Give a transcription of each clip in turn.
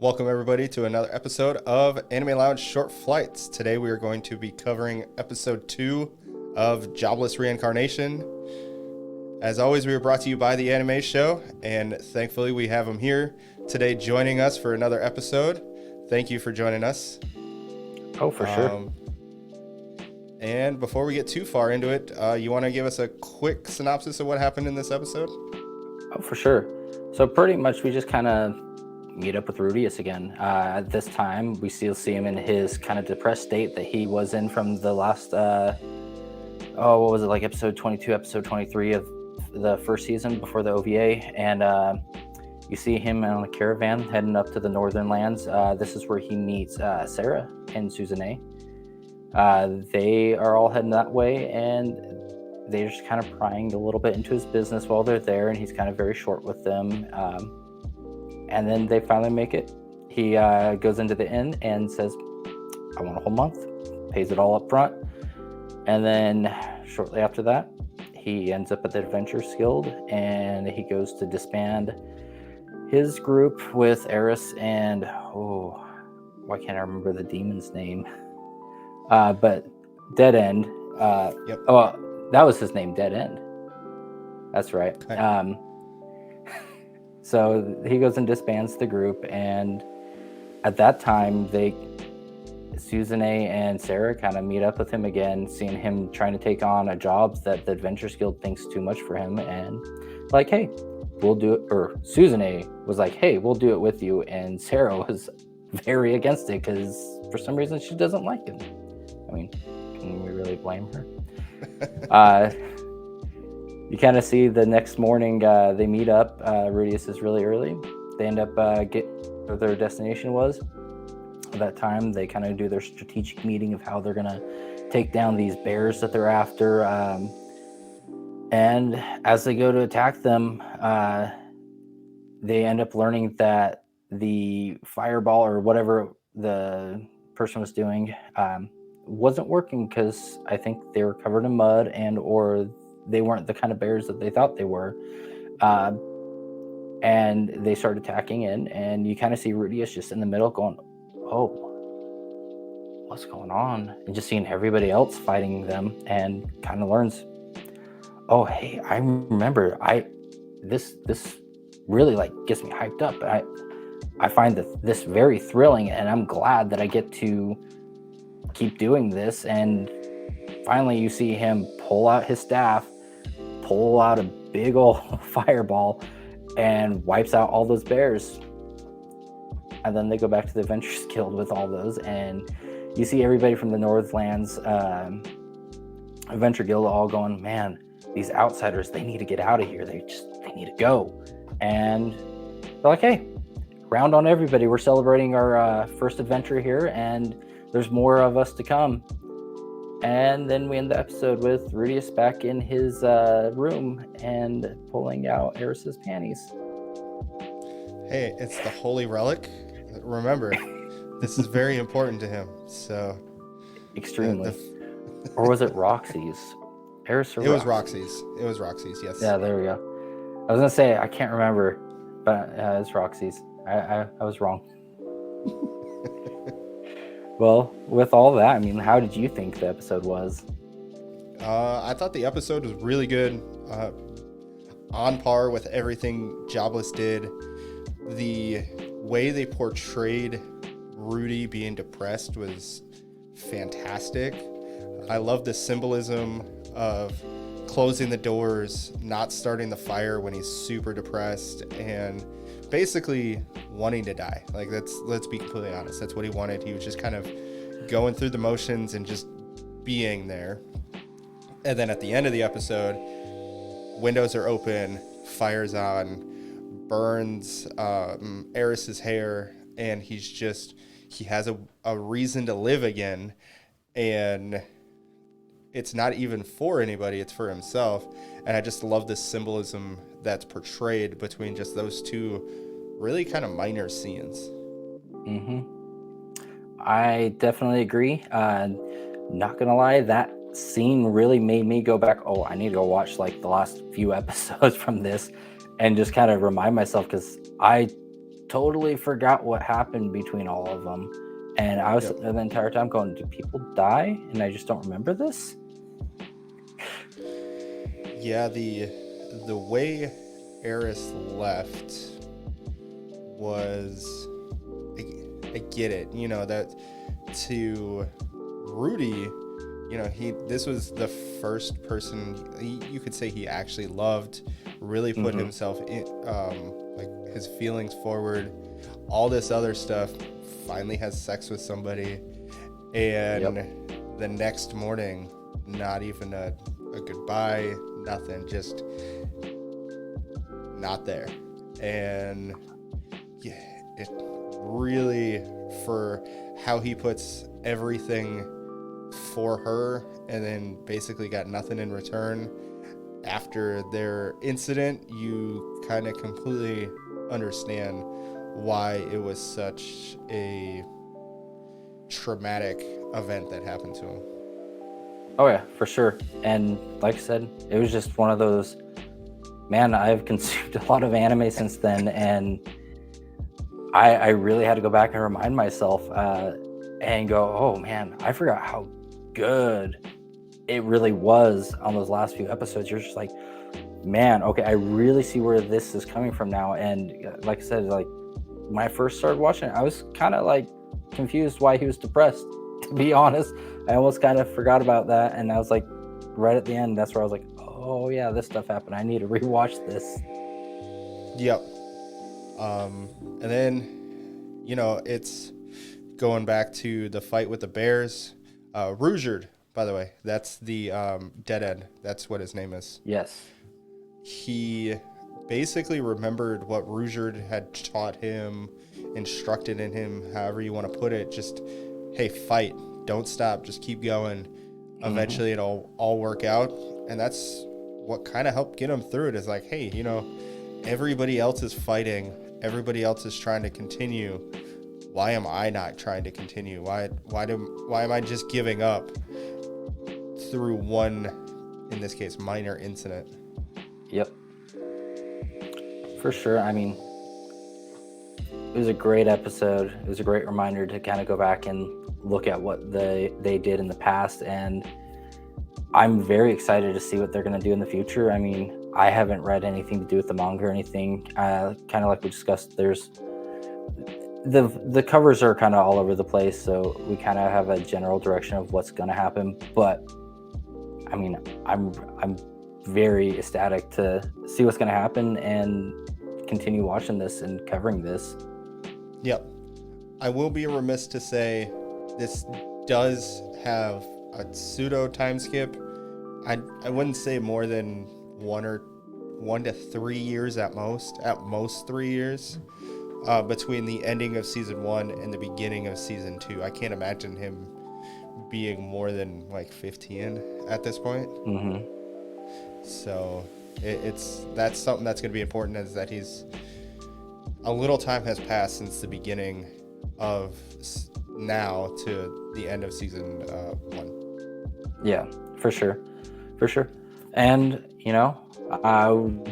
Welcome everybody to another episode of Anime Lounge Short Flights. Today we are going to be covering episode 2 of Jobless Reincarnation. As always, we are brought to you by the Anime Show, and thankfully we have him here today joining us for another episode. Thank you for joining us. Oh, for sure. And before we get too far into it, you want to give us a quick synopsis of what happened in this episode? Oh, for sure. So pretty much we just kind of meet up with Rudius again. At this time, we still see him in his kind of depressed state that he was in from the last, what was it, like episode 22, episode 23 of the first season before the OVA. And you see him on a caravan heading up to the northern lands. This is where he meets Sarah and Suzune. They are all heading that way, and they're just kind of prying a little bit into his business while they're there, and he's kind of very short with them. And then they finally make it. He goes into the inn and says, I want a whole month, pays it all up front. And then shortly after that, he ends up at the Adventurers Guild, and he goes to disband his group with Eris and, why can't I remember the demon's name? But Dead End. Yep. Oh, that was his name, Dead End. That's right. Okay. So he goes and disbands the group, and at that time, Suzune and Sarah kind of meet up with him again, seeing him trying to take on a job that the Adventurers Guild thinks too much for him, and like, hey, we'll do it. Or Suzune was like, hey, we'll do it with you, and Sarah was very against it because for some reason she doesn't like him. I mean, can we really blame her? You kind of see the next morning they meet up. Rudius is really early. They end up get where their destination was. At that time, they kind of do their strategic meeting of how they're gonna take down these bears that they're after. And as they go to attack them, they end up learning that the fireball or whatever the person was doing wasn't working because I think they were covered in mud or they weren't the kind of bears that they thought they were. And they start attacking in, and you kind of see Rudius just in the middle going, oh, what's going on? And just seeing everybody else fighting them, and kind of learns, oh, hey, I remember, this really like gets me hyped up. I find this very thrilling, and I'm glad that I get to keep doing this. And finally you see him pull out his staff, pull out a big old fireball, and wipes out all those bears. And then they go back to the Adventurers Guild with all those, and you see everybody from the Northlands Adventure Guild all going, man, these outsiders, they need to get out of here. They need to go. And they're like, hey, round on everybody. We're celebrating our first adventure here, and there's more of us to come. And then we end the episode with Rudius back in his room and pulling out Eris's panties. Hey, it's the Holy Relic. Remember, this is very important to him. So extremely. Or was it Roxy's? Eris or It was Roxy's. It was Roxy's, yes. Yeah, there we go. I was going to say, I can't remember, but it's Roxy's. I was wrong. Well, with all that, I mean, how did you think the episode was? I thought the episode was really good. On par with everything Jobless did. The way they portrayed Rudy being depressed was fantastic. I love the symbolism of closing the doors, not starting the fire when he's super depressed, and basically wanting to die. Like, let's be completely honest. That's what he wanted. He was just kind of going through the motions and just being there. And then at the end of the episode, windows are open, fire's on, burns Eris's hair, and he has a reason to live again. And it's not even for anybody, it's for himself. And I just love the symbolism that's portrayed between just those two really kind of minor scenes. Mm-hmm. I definitely agree. Not gonna lie, that scene really made me go back, I need to go watch like the last few episodes from this and just kind of remind myself, because I totally forgot what happened between all of them. And I was the entire time going, do people die? And I just don't remember this. Yeah, the way Eris left was, I get it, you know, that to Rudy, you know, this was the first person you could say he actually loved, really put himself in, like his feelings forward, all this other stuff, finally has sex with somebody, and the next morning, not even a goodbye, nothing, just not there. And yeah, it really, for how he puts everything for her and then basically got nothing in return after their incident, you kind of completely understand why it was such a traumatic event that happened to him. Oh yeah, for sure. And like I said, it was just one of those, man, I've consumed a lot of anime since then, and I really had to go back and remind myself and go, oh man, I forgot how good it really was on those last few episodes. You're just like, man, okay, I really see where this is coming from now. And like I said, like when I first started watching it, I was kind of like confused why he was depressed, to be honest. I almost kind of forgot about that, and I was like, right at the end, that's where I was like, oh yeah, this stuff happened. I need to rewatch this. Yep. And then, you know, it's going back to the fight with the bears. Ruijerd, by the way, that's the dead end. That's what his name is. Yes. He basically remembered what Ruijerd had taught him, instructed in him, however you want to put it. Just, hey, fight. Don't stop. Just keep going. Eventually, it'll all work out. And that's what kind of helped get him through it, is like, hey, you know, everybody else is fighting. Everybody else is trying to continue. Why am I not trying to continue? Why am I just giving up through one, in this case, minor incident? Yep. For sure. I mean, it was a great episode. It was a great reminder to kind of go back and look at what they did in the past, and I'm very excited to see what they're going to do in the future. I mean, I haven't read anything to do with the manga or anything. Kind of like we discussed, there's the covers are kind of all over the place, so we kind of have a general direction of what's going to happen. But I mean, I'm very ecstatic to see what's going to happen and continue watching this and covering this. Yep. I will be remiss to say this does have a pseudo time skip. I wouldn't say more than 1 to 3 years at most 3 years between the ending of season 1 and the beginning of season 2. I can't imagine him being more than like 15 at this point. So that's something that's going to be important, is that a little time has passed since the beginning of now to the end of season 1. Yeah, for sure. And you know,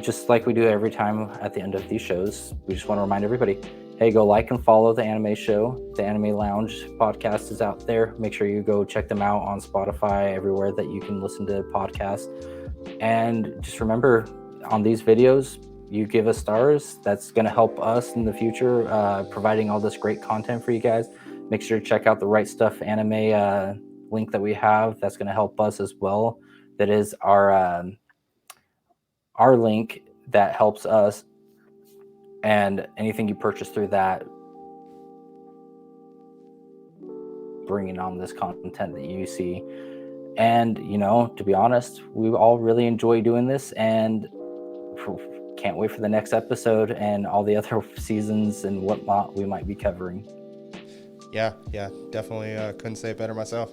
just like we do every time at the end of these shows, we just want to remind everybody, hey, go like and follow the Anime Show. The Anime Lounge podcast is out there. Make sure you go check them out on Spotify, everywhere that you can listen to podcasts. And just remember, on these videos, you give us stars. That's going to help us in the future, providing all this great content for you guys. Make sure to check out the Right Stuff anime link that we have. That's going to help us as well. That is our link that helps us, and anything you purchase through that, bringing on this content that you see. And you know, to be honest, we all really enjoy doing this, and can't wait for the next episode and all the other seasons and whatnot we might be covering. Yeah, definitely couldn't say it better myself.